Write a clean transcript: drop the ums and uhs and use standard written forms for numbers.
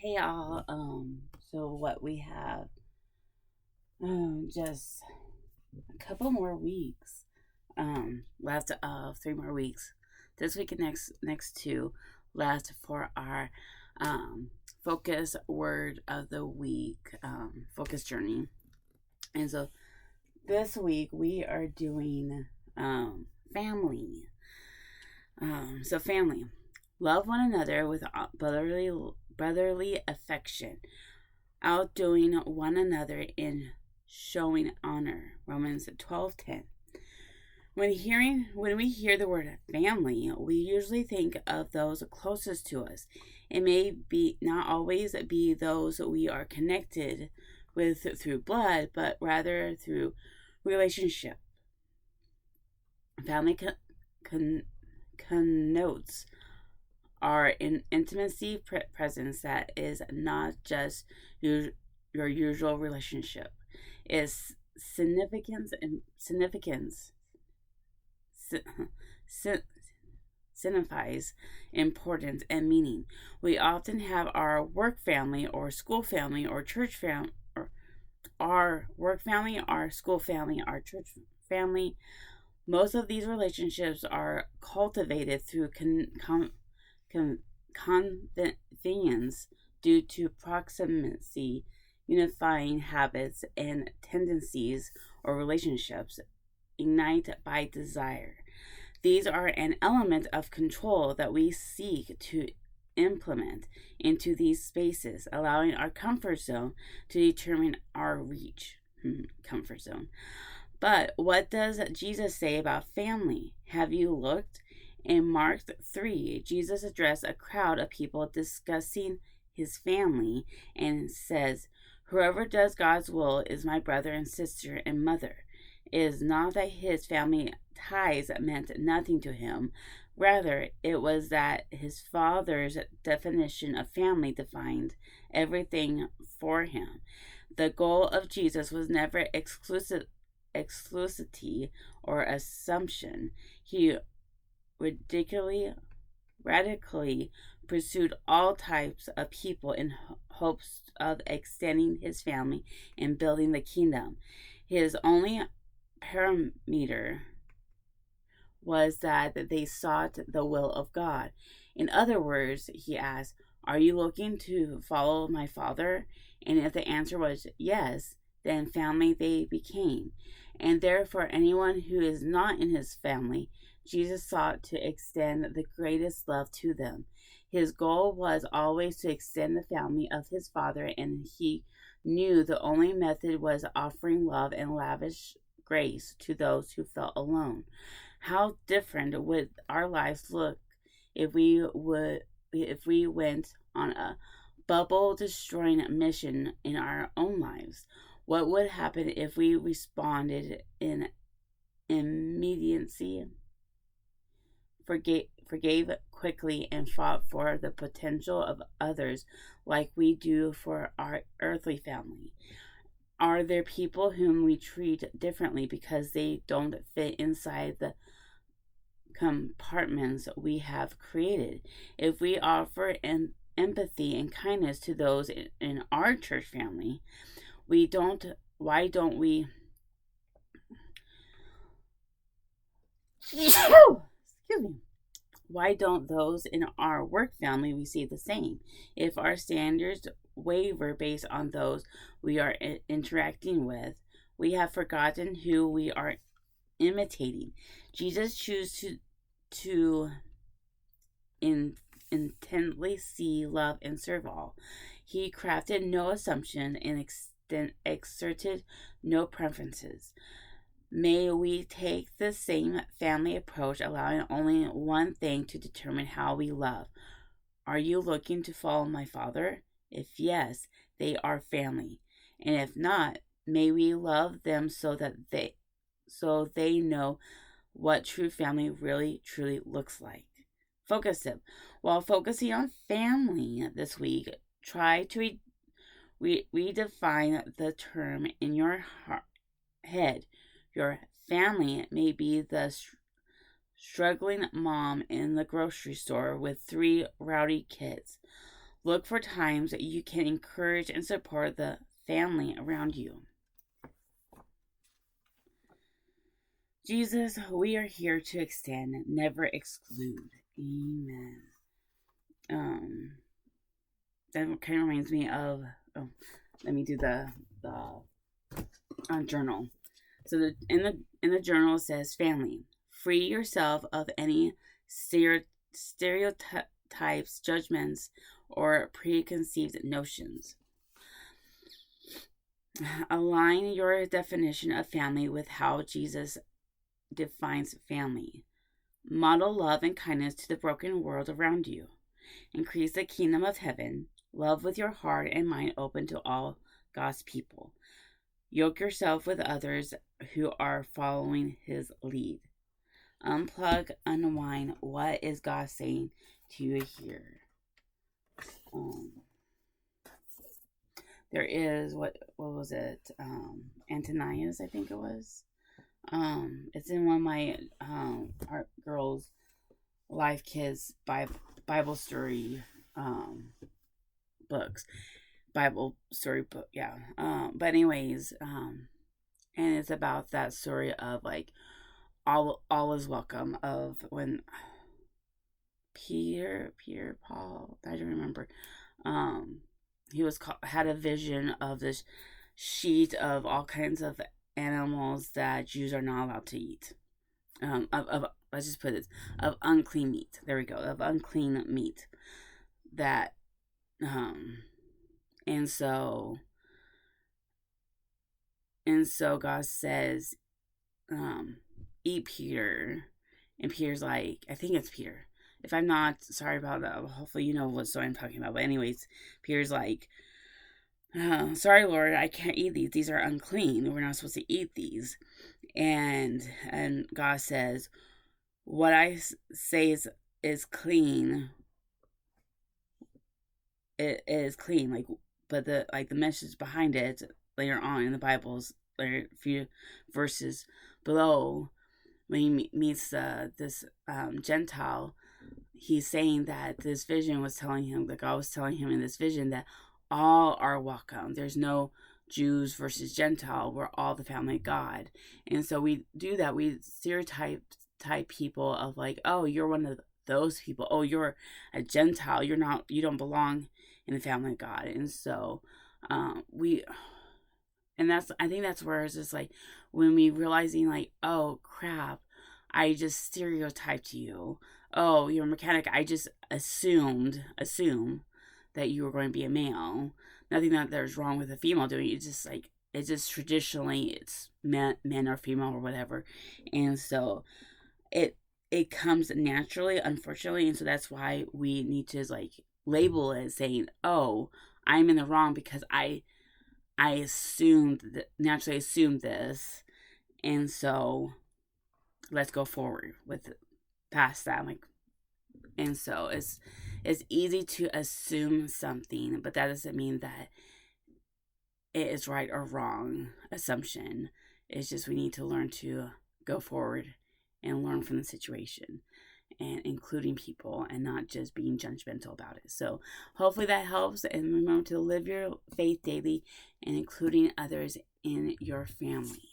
Hey all. So what we have, just a couple more weeks, left of 3 more weeks. This week and next two left for our, focus word of the week, focus journey. And so this week we are doing, family. So family, love one another with brotherly affection, outdoing one another in showing honor. Romans 12:10. When we hear the word family, we usually think of those closest to us. It may be not always be those we are connected with through blood, but rather through relationship. Family connotes our intimacy presence that is not just your usual relationship. Is significance signifies importance and meaning. We often have our work family or school family or church family, or our work family, our school family, our church family. Most of these relationships are cultivated through convenience due to proximity, unifying habits and tendencies or relationships ignite by desire. These are an element of control that we seek to implement into these spaces, allowing our comfort zone to determine our reach. Comfort zone. But what does Jesus say about family? Have you looked? In Mark 3, Jesus addressed a crowd of people discussing his family and says, "Whoever does God's will is my brother and sister and mother." It is not that his family ties meant nothing to him. Rather, it was that his father's definition of family defined everything for him. The goal of Jesus was never exclusivity or assumption. He radically pursued all types of people in hopes of extending his family and building the kingdom. His only parameter was that they sought the will of God. In other words, he asked, "Are you looking to follow my Father?" And if the answer was yes, then family they became. And therefore, anyone who is not in his family, Jesus sought to extend the greatest love to them. His goal was always to extend the family of his Father, and he knew the only method was offering love and lavish grace to those who felt alone. How different would our lives look if we went on a bubble destroying mission in our own lives? What would happen if we responded in immediacy, forgave quickly, and fought for the potential of others like we do for our earthly family? Are there people whom we treat differently because they don't fit inside the compartments we have created? If we offer empathy and kindness to those in our church family, why don't we excuse me, why don't those in our work family receive the same? If our standards waver based on those we are interacting with, we have forgotten who we are imitating. Jesus chose to intently see, love, and serve all. He crafted no assumption and exerted no preferences. May we take the same family approach, allowing only one thing to determine how we love. Are you looking to follow my Father? If yes, they are family. And if not, may we love them so they know what true family really truly looks like. Focus them. While focusing on family this week, try to redefine the term in your head. Your family may be the struggling mom in the grocery store with 3 rowdy kids. Look for times that you can encourage and support the family around you. Jesus, we are here to extend, never exclude. Amen. Um, that kind of reminds me of. Oh, let me do the journal. So in the journal it says, family, free yourself of any stereotypes, judgments, or preconceived notions. Align your definition of family with how Jesus defines family. Model love and kindness to the broken world around you. Increase the kingdom of heaven. Love with your heart and mind open to all God's people. Yoke yourself with others who are following his lead. Unplug, unwind. What is God saying to you here? There is, what was it? Antonius, I think it was. It's in one of my our girls' Life Kids Bible story books. Bible story book, yeah. But anyways, and it's about that story of like all is welcome, of when Peter Paul, I don't remember. He had a vision of this sheet of all kinds of animals that Jews are not allowed to eat. Of let's just put it, of unclean meat. There we go. Of unclean meat. That and so God says, eat Peter. And Peter's like, I think it's Peter. If I'm not, sorry about that. Hopefully you know what story I'm talking about. But anyways, Peter's like, sorry, Lord, I can't eat these. These are unclean. We're not supposed to eat these. And God says, what I say is clean. It is clean. Like, but the message behind it later on in the Bible's later few verses below, when he meets this Gentile, he's saying that this vision was telling him, that God was telling him in this vision, that all are welcome. There's no Jews versus Gentile. We're all the family of God. And so we do that. We stereotype people of like, oh, you're one of those people. Oh, you're a Gentile. You don't belong in the family of God. And so I think that's where it's just like, when we realizing like, oh crap, I just stereotyped you. Oh, you're a mechanic. I just assume that you were going to be a male. Nothing that there's wrong with a female doing it. It's just traditionally it's men or female or whatever. And so it comes naturally, unfortunately. And so that's why we need to like label it saying, oh, I'm in the wrong because I naturally assumed this. And so let's go forward with it, past that. Like, and so it's easy to assume something, but that doesn't mean that it is right or wrong assumption. It's just we need to learn to go forward and learn from the situation, and including people, and not just being judgmental about it. So hopefully that helps, and remember to live your faith daily and including others in your family.